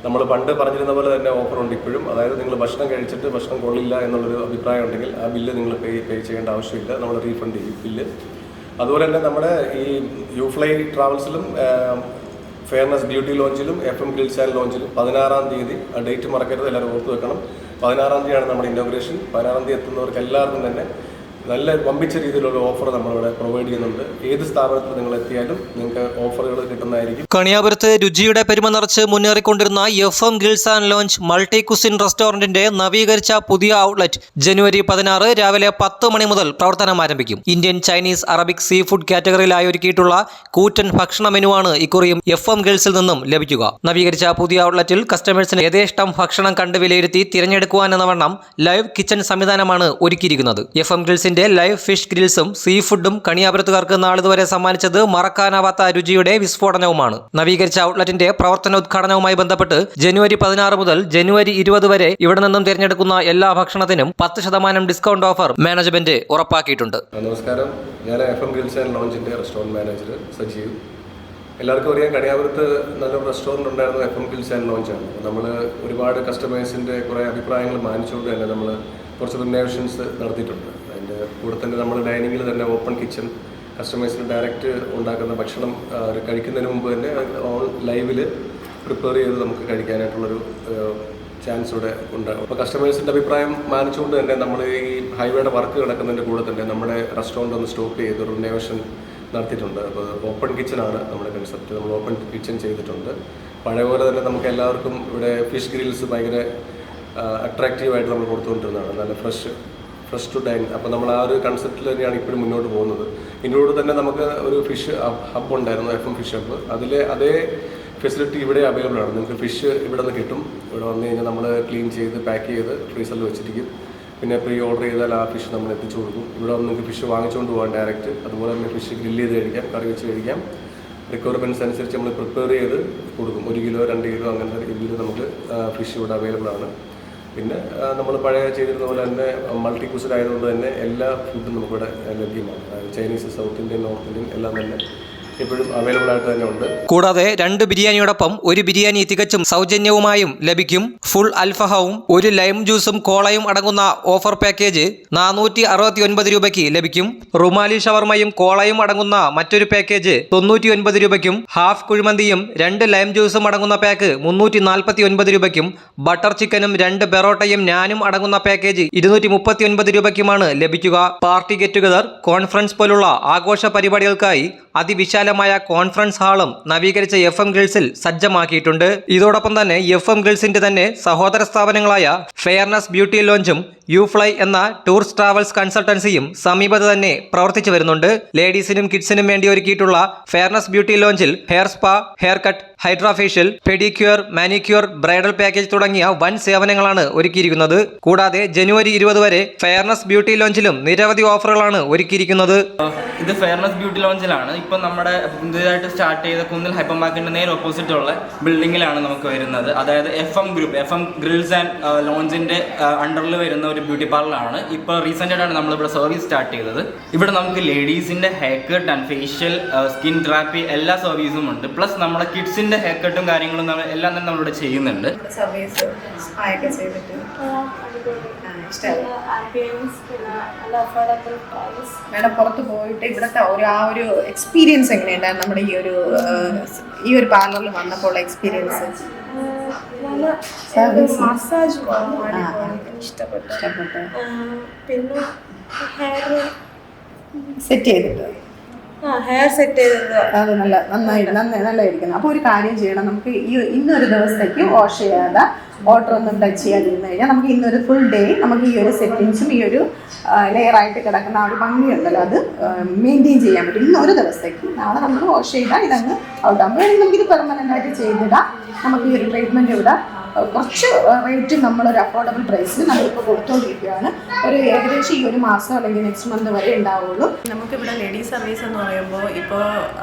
നമ്മൾ പണ്ട് പറഞ്ഞിരുന്ന പോലെ തന്നെ ഓഫറുണ്ട് ഇപ്പോഴും. അതായത് നിങ്ങൾ ഭക്ഷണം കഴിച്ചിട്ട് ഭക്ഷണം കൊള്ളില്ല എന്നുള്ളൊരു അഭിപ്രായം ഉണ്ടെങ്കിൽ ആ ബില്ല് നിങ്ങൾ പേ ചെയ്യേണ്ട ആവശ്യമില്ല, നമ്മൾ റീഫണ്ട് ചെയ്യും ബില്ല്. അതുപോലെ തന്നെ നമ്മുടെ ഈ യൂഫ്ലൈ ട്രാവൽസിലും ഫെയർനെസ് ബ്യൂട്ടി ലോഞ്ചിലും FM ഗ്രിൽസ് ആൻഡ് ലോഞ്ചിലും 16-ാം തീയതി, ആ ഡേറ്റ് മറക്കരുത്, എല്ലാവരും ഓർത്ത് വെക്കണം. 16-ാം തീയതിയാണ് നമ്മുടെ ഇനോഗ്രേഷൻ. 16-ാം തീയതി എത്തുന്നവർക്ക് എല്ലാവർക്കും തന്നെ നല്ല വമ്പിച്ച രീതിയിലുള്ള ഓഫർ നമ്മളിവിടെ പ്രൊവൈഡ് ചെയ്യുന്നുണ്ട്. ഏത് സ്ഥാപനത്തിൽ നിങ്ങൾ എത്തിയാലും നിങ്ങൾക്ക് ഓഫറുകൾ കിട്ടുന്നതായിരിക്കും. കണിയാപുരത്ത് രുചിയുടെ പെരുമ നിറച്ച് മുന്നേറിക്കൊണ്ടിരുന്ന FM grills and lounge multi cuisine റെസ്റ്റോറന്റിന്റെ നവീകരിച്ച പുതിയ ഔട്ട്ലെറ്റ് ജനുവരി 16 രാവിലെ 10 മണി മുതൽ പ്രവർത്തനം ആരംഭിക്കും. Indian, Chinese, Arabic, sea food കാറ്റഗറിയിലായി ഒരുക്കിയിട്ടുള്ള കൂറ്റൻ ഭക്ഷണ മെനുവാണ് ഇക്കുറിയും FM ഗ്രിൽസിൽ നിന്നും ലഭിക്കുക. നവീകരിച്ച പുതിയ ഔട്ട്ലെറ്റിൽ കസ്റ്റമേഴ്സിന് യഥേഷ്ടം ഭക്ഷണം കണ്ട് വിലയിരുത്തി തിരഞ്ഞെടുക്കുവാനെന്ന വണ്ണം ലൈവ് കിച്ചൺ സംവിധാനമാണ് ഒരുക്കിയിരിക്കുന്നത്. FM ഗ്രിൽസിന്റെ ലൈവ് ഫിഷ് ഗ്രിൽസും സീ ഫുഡും കണിയാപുരത്തുകാർക്ക് നാളിതുവരെ സമ്മാനിച്ചത് മറക്കാനാവാത്ത രുചിയുടെ വിസ്ഫോടനവുമാണ്. നവീകരിച്ച ഔട്ട്ലെറ്റിന്റെ പ്രവർത്തനോദ്ഘാടനവുമായി ബന്ധപ്പെട്ട് ജനുവരി 16 മുതൽ ജനുവരി 20 വരെ ഇവിടെ നിന്നും തിരഞ്ഞെടുക്കുന്ന എല്ലാ ഭക്ഷണത്തിനും 10% ഡിസ്കൗണ്ട് ഓഫർ മാനേജ്മെന്റ് ഉറപ്പാക്കിയിട്ടുണ്ട്. നമസ്കാരം, ഞാൻ FM ഗ്രിൽസ് ആൻഡ് ലോഞ്ചിന്റെ റെസ്റ്റോറന്റ് മാനേജർ സജീവ്. എല്ലാവർക്കും അറിയാം, കണിയാപുരത്ത് നല്ലൊരു റെസ്റ്റോറൻറ്റ് ഉണ്ടായിരുന്നു, FM ഗ്രിൽസ് ആൻഡ് ലോഞ്ചാണ്. നമ്മൾ ഒരുപാട് കസ്റ്റമേഴ്സിൻ്റെ കുറേ അഭിപ്രായങ്ങൾ മാനിച്ചുകൊണ്ട് തന്നെ നമ്മൾ കുറച്ച് റിനോവേഷൻസ് നടത്തിയിട്ടുണ്ട്. അതിൻ്റെ കൂടെ തന്നെ നമ്മൾ ഡൈനിങ്ങിൽ തന്നെ ഓപ്പൺ കിച്ചൺ, കസ്റ്റമേഴ്സിന് ഡയറക്റ്റ് ഉണ്ടാക്കുന്ന ഭക്ഷണം കഴിക്കുന്നതിന് മുമ്പ് തന്നെ ലൈവിൽ പ്രിപ്പയർ ചെയ്ത് നമുക്ക് കഴിക്കാനായിട്ടുള്ളൊരു ചാൻസ് ഇവിടെ ഉണ്ടാകും. അപ്പോൾ കസ്റ്റമേഴ്സിൻ്റെ അഭിപ്രായം മാനിച്ചുകൊണ്ട് തന്നെ നമ്മൾ ഈ ഹൈവേയുടെ വർക്ക് കിടക്കുന്നതിൻ്റെ കൂടെ തന്നെ നമ്മുടെ റെസ്റ്റോറൻറ്റ് ഒന്ന് സ്റ്റോപ്പ് ചെയ്ത് റിനോവേഷൻ നടത്തിയിട്ടുണ്ട്. അപ്പോൾ ഓപ്പൺ കിച്ചണാണ് നമ്മുടെ കൺസെപ്റ്റ്. നമ്മൾ ഓപ്പൺ കിച്ചൺ ചെയ്തിട്ടുണ്ട്. പഴയ പോലെ തന്നെ നമുക്ക് എല്ലാവർക്കും ഇവിടെ ഫിഷ് ഗ്രിൽസ് ഭയങ്കര അട്രാക്റ്റീവായിട്ട് നമ്മൾ കൊടുത്തുകൊണ്ടിരുന്നതാണ്. നല്ല ഫ്രഷ് ടു ഡൈൻ. അപ്പോൾ നമ്മൾ ആ ഒരു കൺസെപ്റ്റിൽ തന്നെയാണ് ഇപ്പോഴും മുന്നോട്ട് പോകുന്നത്. ഇതിനോട് തന്നെ നമുക്ക് ഒരു ഫിഷ് ഹബ്ബ് ഉണ്ടായിരുന്നു, FM ഫിഷ് ഹബ്ബ്. അതേ ഫെസിലിറ്റി ഇവിടെ അവൈലബിൾ ആണ്. നിങ്ങൾക്ക് ഫിഷ് ഇവിടെ നിന്ന് കിട്ടും. ഇവിടെ വന്നു കഴിഞ്ഞാൽ നമ്മൾ ക്ലീൻ ചെയ്ത് പാക്ക് ചെയ്ത് ഫ്രീസറിൽ വെച്ചിരിക്കും. പിന്നെ പ്രീ ഓർഡർ ചെയ്താൽ ആ ഫിഷ് നമ്മൾ എത്തിച്ചു കൊടുക്കും. ഇവിടെ വന്ന് നിങ്ങൾക്ക് ഫിഷ് വാങ്ങിച്ചുകൊണ്ട് പോകാൻ ഡയറക്റ്റ്. അതുപോലെ തന്നെ ഫിഷ് ഗ്രില്ല് ചെയ്ത് കഴിക്കാം, കറി വെച്ച് കഴിക്കാം. റിക്വയർമെൻറ്റ്സ് അനുസരിച്ച് നമ്മൾ പ്രിപ്പയർ ചെയ്ത് കൊടുക്കും. 1 കിലോ 2 കിലോ അങ്ങനത്തെ രീതിയിൽ നമുക്ക് ഫിഷ് ഇവിടെ അവൈലബിൾ ആണ്. പിന്നെ നമ്മൾ പഴയ ചെയ്തിരുന്ന പോലെ തന്നെ മൾട്ടി കുസിൻ ആയതുകൊണ്ട് തന്നെ എല്ലാ ഫുഡും നമുക്കിവിടെ ലഭ്യമാണ്. Chinese, south Indian, north Indian എല്ലാം തന്നെ എപ്പോഴും അവൈലബിൾ ആയിട്ട് തന്നെ ഉണ്ട്. കൂടാതെ 2 ബിരിയാണിയോടൊപ്പം 1 ബിരിയാണി തികച്ചും സൗജന്യവുമായും ലഭിക്കും. ഫുൾ അൽഫഹവും 1 ലൈം ജ്യൂസും കോളയും അടങ്ങുന്ന ഓഫർ പാക്കേജ് 469 രൂപയ്ക്ക് ലഭിക്കും. റുമാലി ഷവർമയും കോളയും അടങ്ങുന്ന മറ്റൊരു പാക്കേജ് 99 രൂപയ്ക്കും, ഹാഫ് കുഴിമന്തിയും 2 ലൈം ജ്യൂസും അടങ്ങുന്ന പാക്ക് 349 രൂപയ്ക്കും, ബട്ടർ ചിക്കനും 2 പെറോട്ടയും നാനും അടങ്ങുന്ന പാക്കേജ് 239 രൂപയ്ക്കുമാണ് ലഭിക്കുക. പാർട്ടി ഗെറ്റ് ടുഗദർ, കോൺഫറൻസ് പോലുള്ള ആഘോഷ പരിപാടികൾക്കായി അതിവിശാലമായ കോൺഫറൻസ് ഹാളും നവീകരിച്ച FM ഗ്രിൽസിൽ സജ്ജമാക്കിയിട്ടുണ്ട്. ഇതോടൊപ്പം തന്നെ FM ഗ്രിൽസിന്റെ തന്നെ സഹോദര സ്ഥാപനങ്ങളായ ഫെയർനെസ് ബ്യൂട്ടി ലോഞ്ചും യൂഫ്ലൈ എന്ന ടൂർസ് ട്രാവൽസ് കൺസൾട്ടൻസിയും സമീപത്ത് തന്നെ പ്രവർത്തിച്ചു വരുന്നുണ്ട്. ലേഡീസിനും കിഡ്സിനും വേണ്ടി ഒരുക്കിയിട്ടുള്ള ഫെയർനെസ് ബ്യൂട്ടി ലോഞ്ചിൽ hair spa, hair cut, hydrafacial, pedicure, manicure, bridal package തുടങ്ങിയ വൻ സേവനങ്ങളാണ് ഒരുക്കിയിരിക്കുന്നത്. കൂടാതെ ജനുവരി 20 വരെ ഫെയർനെസ് ബ്യൂട്ടി ലോഞ്ചിലും നിരവധി ഓഫറുകളാണ് ഒരുക്കിയിരിക്കുന്നത്. ഇത് ഫെയർനെസ് ബ്യൂട്ടി ലോഞ്ചിലാണ്. ഇപ്പം നമ്മുടെ പുതിയതായിട്ട് സ്റ്റാർട്ട് ചെയ്ത കുന്നിൽ ഹൈപ്പർ മാർക്കറ്റിന്റെ നേരെ ഓപ്പോസിറ്റ് ഉള്ള ബിൽഡിങ്ങിലാണ് നമുക്ക് വരുന്നത്. അതായത് FM ഗ്രിൽസ് ആൻഡ് ലോഞ്ചിന്റെ അണ്ടറിൽ വരുന്ന ഒരു ബ്യൂട്ടി പാർലറാണ്. ഇപ്പോൾ റീസെൻ്റ് ആയിട്ടാണ് നമ്മളിവിടെ സർവീസ് സ്റ്റാർട്ട് ചെയ്തത്. ഇവിടെ നമുക്ക് ലേഡീസിന്റെ hair cut and facial, skin therapy എല്ലാ സർവീസും ഉണ്ട്. പ്ലസ് നമ്മുടെ കിഡ്സിന്റെ ഹെയർ കട്ടും കാര്യങ്ങളും എല്ലാം തന്നെ നമ്മളിവിടെ ചെയ്യുന്നുണ്ട്. മേഡം പുറത്ത് പോയിട്ട് ഇവിടുത്തെ ഒരു എക്സ്പീരിയൻസ് എങ്ങനെയുണ്ടായിരുന്നു? നമ്മുടെ ഈ ഒരു പാർലറിൽ വന്നപ്പോൾ എക്സ്പീരിയൻസ്? മസാജ് ഇഷ്ടപ്പെട്ടു. പിന്നെ ഹെയർ സെറ്റ് ചെയ്തിട്ട് ഹെയർ സെറ്റ് ചെയ്തത് അത് നല്ലതായിരിക്കുന്നു. അപ്പോൾ ഒരു കാര്യം ചെയ്യണം, നമുക്ക് ഇന്നൊരു ദിവസത്തേക്ക് വാഷ് ചെയ്യാതെ വാട്ടർ ഒന്നും ടച്ച് ചെയ്യാതിരുന്നു കഴിഞ്ഞാൽ നമുക്ക് ഇന്നൊരു ഫുൾ ഡേ നമുക്ക് ഈ ഒരു സെറ്റിങ്സും ഈ ഒരു ലെയറായിട്ട് കിടക്കുന്ന ആ ഒരു ഭംഗിയുണ്ടല്ലോ അത് മെയിൻറ്റെയിൻ ചെയ്യാൻ പറ്റും. ഇന്നൊരു ദിവസത്തേക്ക്. നാളെ നമ്മൾ വാഷ് ചെയ്താൽ ഇതങ്ങ് ഔട്ടാകുമ്പോൾ വേണമെങ്കിൽ നമുക്കിത് പെർമനൻ്റ് ആയിട്ട് ചെയ്തിടാം. നമുക്ക് ഈ ഒരു ട്രീറ്റ്മെൻറ്റ് ഇവിടെ കുറച്ച് റേറ്റ് നമ്മളൊരു അഫോർഡബിൾ പ്രൈസിൽ നമ്മളിപ്പോൾ കൊടുത്തുകൊണ്ടിരിക്കുകയാണ്. ഏകദേശം ഈ ഒരു മാസം അല്ലെങ്കിൽ നെക്സ്റ്റ് മന്ത് വരെ ഉണ്ടാവുള്ളൂ. നമുക്കിവിടെ ലേഡീസ് സർവീസ് എന്ന് പറയുമ്പോൾ ഇപ്പോൾ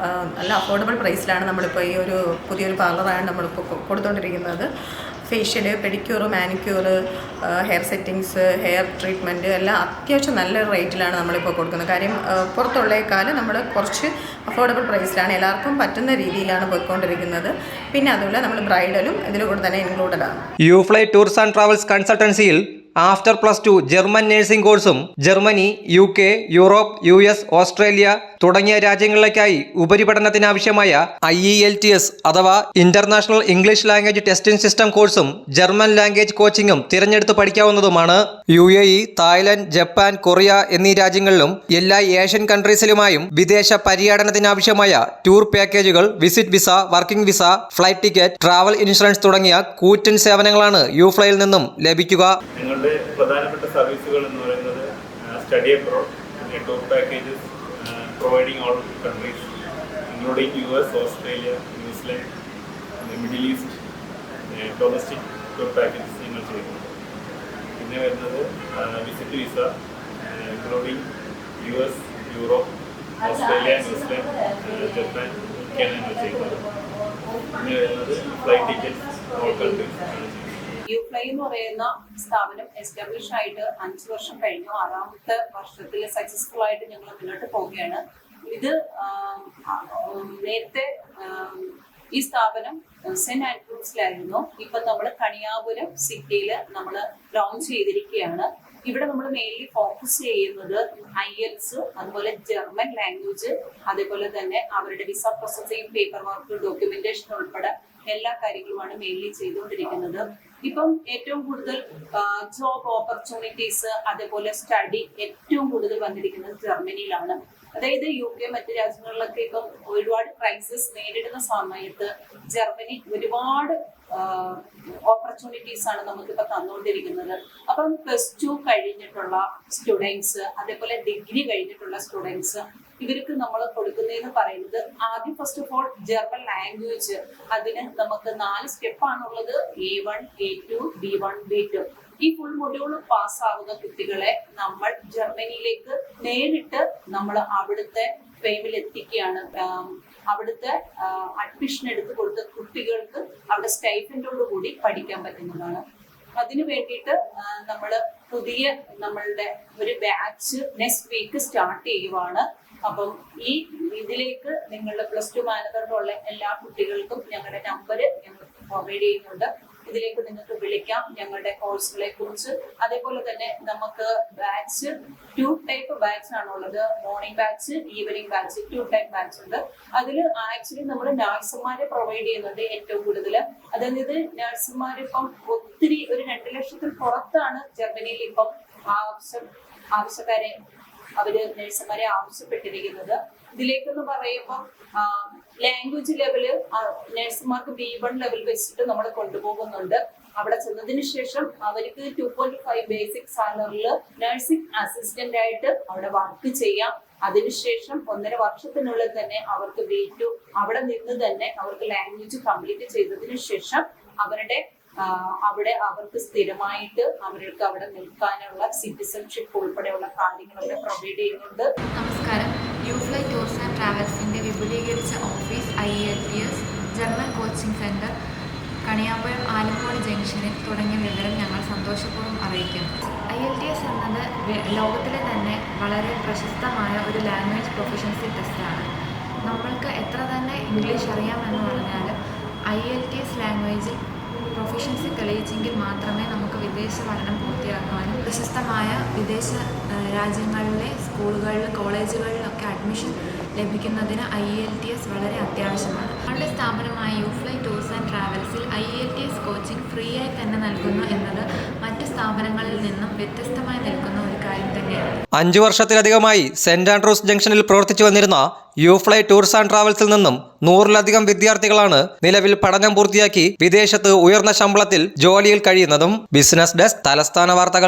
നല്ല അഫോർഡബിൾ പ്രൈസിലാണ് നമ്മളിപ്പോൾ ഈ ഒരു പുതിയൊരു പാർലറാണ് നമ്മളിപ്പോൾ കൊടുത്തുകൊണ്ടിരിക്കുന്നത്. Facial, pedicure, manicure, hair settings, hair treatment എല്ലാം അത്യാവശ്യം നല്ല റേറ്റിലാണ് നമ്മളിപ്പോൾ കൊടുക്കുന്നത്. കാര്യം പുറത്തുള്ളേക്കാൾ നമ്മൾ കുറച്ച് അഫോർഡബിൾ പ്രൈസിലാണ് എല്ലാവർക്കും പറ്റുന്ന രീതിയിലാണ് പോയിക്കൊണ്ടിരിക്കുന്നത്. പിന്നെ അതുപോലെ നമ്മൾ ബ്രൈഡലും ഇതിൽ കൂടെ തന്നെ ഇൻക്ലൂഡഡ് ആണ്. യൂഫ്ലൈ ടൂർസ് ആൻഡ് ട്രാവൽസ് കൺസൾട്ടൻസിയിൽ ആഫ്റ്റർ +2 ജർമ്മൻ നഴ്സിംഗ് കോഴ്സും Germany, UK, Europe, US, Australia തുടങ്ങിയ രാജ്യങ്ങളിലേക്കായി ഉപരിപഠനത്തിനാവശ്യമായ IELTS അഥവാ international English language testing system കോഴ്സും ജർമ്മൻ ലാംഗ്വേജ് കോച്ചിങ്ങും തിരഞ്ഞെടുത്ത് പഠിക്കാവുന്നതുമാണ്. UAE, തായ്ലൻഡ്, ജപ്പാൻ, കൊറിയ എന്നീ രാജ്യങ്ങളിലും എല്ലാ ഏഷ്യൻ കൺട്രീസിലുമായും വിദേശ പര്യടനത്തിനാവശ്യമായ ടൂർ പാക്കേജുകൾ, visit visa, working visa, flight ticket, travel insurance തുടങ്ങിയ കൂറ്റൻ സേവനങ്ങളാണ് യൂഫ്ലൈയിൽ നിന്നും ലഭിക്കുക. ഞങ്ങളുടെ പ്രധാനപ്പെട്ട സർവീസുകൾ എന്ന് പറയുന്നത് study abroad, tour packages providing all countries including US, Australia, New Zealand, middle east, domestic tour packages ഞങ്ങൾ ചെയ്യുന്നുണ്ട്. പിന്നെ വരുന്നത് visit visa including US, Europe, Australia, New Zealand, Japan ഒക്കെയാണ് ഞങ്ങൾ ചെയ്യുന്നത്. പിന്നെ വരുന്നത് ഫ്ലൈറ്റ് ടിക്കറ്റ് ഓൾ കൺട്രീസ് ആണ് ചെയ്യുന്നത്. യൂഫ്ലൈ എന്ന് പറയുന്ന സ്ഥാപനം എസ്റ്റാബ്ലിഷ് ആയിട്ട് 5 വർഷം കഴിഞ്ഞു. 6ാമത്തെ വർഷത്തിൽ സക്സസ്ഫുൾ ആയിട്ട് ഞങ്ങൾ മുന്നോട്ട് പോവുകയാണ്. ഇത് നേരത്തെ ഈ സ്ഥാപനം സെന്റ് ആൻഡ്രൂസിലായിരുന്നു. ഇപ്പം നമ്മൾ കണിയാപുരം സിറ്റിയിൽ നമ്മൾ ലോഞ്ച് ചെയ്തിരിക്കുകയാണ്. ഇവിടെ നമ്മൾ മെയിൻലി ഫോക്കസ് ചെയ്യുന്നത് IELTS, അതുപോലെ ജർമ്മൻ ലാംഗ്വേജ്, അതേപോലെ തന്നെ അവരുടെ visa processing, paper work, documentation ഉൾപ്പെടെ എല്ലാ കാര്യങ്ങളുമാണ് മെയിൻലി ചെയ്തുകൊണ്ടിരിക്കുന്നത്. ഇപ്പം ഏറ്റവും കൂടുതൽ ജോബ് ഓപ്പർച്യൂണിറ്റീസ്, അതേപോലെ സ്റ്റഡി ഏറ്റവും കൂടുതൽ വന്നിരിക്കുന്നത് ജർമ്മനിയിലാണ്. അതായത് UK മറ്റു രാജ്യങ്ങളിലൊക്കെ ഇപ്പം ഒരുപാട് ക്രൈസിസ് നേരിടുന്ന സമയത്ത് ജർമ്മനി ഒരുപാട് ഓപ്പർച്യൂണിറ്റീസ് ആണ് നമുക്കിപ്പോൾ തന്നുകൊണ്ടിരിക്കുന്നത്. അപ്പം +2 കഴിഞ്ഞിട്ടുള്ള സ്റ്റുഡൻസ്, അതേപോലെ ഡിഗ്രി കഴിഞ്ഞിട്ടുള്ള സ്റ്റുഡൻസ്, ഇവർക്ക് നമ്മൾ കൊടുക്കുന്നതെന്ന് പറയുന്നത് ആദ്യം first of all German language. അതിന് നമുക്ക് 4 സ്റ്റെപ്പാണുള്ളത്: A1, A2, B1, B2. ഈ ഫുൾ മൊഡ്യൂൾ പാസ്സാവുന്ന കുട്ടികളെ നമ്മൾ ജർമ്മനിയിലേക്ക് നേരിട്ട് നമ്മൾ അവിടുത്തെ ഫെയിമിൽ എത്തിക്കുകയാണ്. അവിടുത്തെ അഡ്മിഷൻ എടുത്ത് കൊടുത്ത കുട്ടികൾക്ക് അവിടെ സ്റ്റൈഫൻഡോട് കൂടി പഠിക്കാൻ പറ്റുന്നതാണ്. അതിനു വേണ്ടിയിട്ട് നമ്മൾ പുതിയ നമ്മളുടെ ഒരു ബാച്ച് നെക്സ്റ്റ് വീക്ക് സ്റ്റാർട്ട് ചെയ്യുവാണ്. അപ്പം ഈ ഇതിലേക്ക് നിങ്ങളുടെ +2 മാനദണ്ഡമുള്ള എല്ലാ കുട്ടികൾക്കും ഞങ്ങളുടെ നമ്പർ ഞങ്ങൾ പ്രൊവൈഡ് ചെയ്യുന്നുണ്ട്. ഇതിലേക്ക് നിങ്ങൾക്ക് വിളിക്കാം ഞങ്ങളുടെ കോഴ്സുകളെ കുറിച്ച്. അതേപോലെ തന്നെ നമുക്ക് ബാച്ച് 2 ടൈപ്പ് ബാച്ച് ആണുള്ളത്. Morning batch, evening batch, 2 type batch ഉണ്ട്. അതിൽ ആക്ച്വലി നമ്മൾ നഴ്സുമാരെ പ്രൊവൈഡ് ചെയ്യുന്നുണ്ട് ഏറ്റവും കൂടുതൽ. അതായത് നഴ്സുമാർ ഇപ്പം ഒത്തിരി ഒരു 2 ലക്ഷത്തിൽ പുറത്താണ് ജർമ്മനിയിൽ ഇപ്പം ആവശ്യക്കാരെ അവര് നഴ്സുമാരെ ആവശ്യപ്പെട്ടിരിക്കുന്നത്. ഇതിലേക്കെന്ന് പറയുമ്പോൾ ലാംഗ്വേജ് ലെവല് നഴ്സുമാർക്ക് B1 ലെവൽ വെച്ചിട്ട് നമ്മൾ കൊണ്ടുപോകുന്നുണ്ട്. അവിടെ ചെന്നതിന് ശേഷം അവർക്ക് 2.5 ബേസിക് സാലറിയിൽ നഴ്സിംഗ് അസിസ്റ്റന്റ് ആയിട്ട് അവിടെ വർക്ക് ചെയ്യാം. അതിനുശേഷം 1.5 വർഷത്തിനുള്ളിൽ തന്നെ അവർക്ക് B2 അവിടെ നിന്ന് തന്നെ അവർക്ക് ലാംഗ്വേജ് കംപ്ലീറ്റ് ചെയ്തതിനു ശേഷം അവിടെ അവർക്ക് സ്ഥിരമായിട്ട് അവർക്ക് അവിടെ നിൽക്കാനുള്ള സിറ്റിസൺഷിപ്പ് ഉൾപ്പെടെയുള്ള കാര്യങ്ങളൊക്കെ പ്രൊവൈഡ് ചെയ്യുന്നുണ്ട്. നമസ്കാരം. യൂഫ്ലൈ ടൂർസ് ആൻഡ് ട്രാവൽസിൻ്റെ വിപുലീകരിച്ച office IELTS German coaching centre Kaniyampuram Alakode ജംഗ്ഷനിൽ തുടങ്ങിയ വിവരം ഞങ്ങൾ സന്തോഷപൂർവ്വം അറിയിക്കുന്നു. IELTS എന്നത് ലോകത്തിലെ തന്നെ വളരെ പ്രശസ്തമായ ഒരു ലാംഗ്വേജ് പ്രൊഫഷൻസി ടെസ്റ്റാണ്. നമ്മൾക്ക് എത്ര തന്നെ ഇംഗ്ലീഷ് അറിയാമെന്ന് പറഞ്ഞാലും IELTS ലാംഗ്വേജിൽ പ്രൊഫഷൻസി തെളിയിച്ചെങ്കിൽ മാത്രമേ നമുക്ക് വിദേശ പഠനം പൂർത്തിയാക്കുവാനും പ്രശസ്തമായ വിദേശ രാജ്യങ്ങളിലെ സ്കൂളുകളിൽ, കോളേജുകളിലൊക്കെ അഡ്മിഷൻ ലഭിക്കുന്നതിന് IELTS വളരെ അത്യാവശ്യമാണ്. നമ്മളുടെ സ്ഥാപനമായ യൂഫ്ലൈ ടൂർസ് ആൻഡ് ട്രാവൽസിൽ IELTS കോച്ചിങ് ഫ്രീ ആയി തന്നെ നൽകുന്നു എന്നത് മറ്റ് സ്ഥാപനങ്ങളിൽ നിന്നും വ്യത്യസ്തമായി നിൽക്കുന്ന ഒരു കാര്യം തന്നെയാണ്. 5 വർഷത്തിലധികമായി സെന്റ് ആൻഡ്രൂസ് ജംഗ്ഷനിൽ പ്രവർത്തിച്ചു വന്നിരുന്ന യൂഫ്ലൈ ടൂർസ് ആൻഡ് ട്രാവൽസിൽ നിന്നും 100-ലധികം വിദ്യാർത്ഥികളാണ് നിലവിൽ പഠനം പൂർത്തിയാക്കി വിദേശത്ത് ഉയർന്ന ശമ്പളത്തിൽ ജോലിയിൽ കഴിയുന്നതും. ബിസിനസ് ഡെസ്ക്, തലസ്ഥാന വാർത്തകൾ.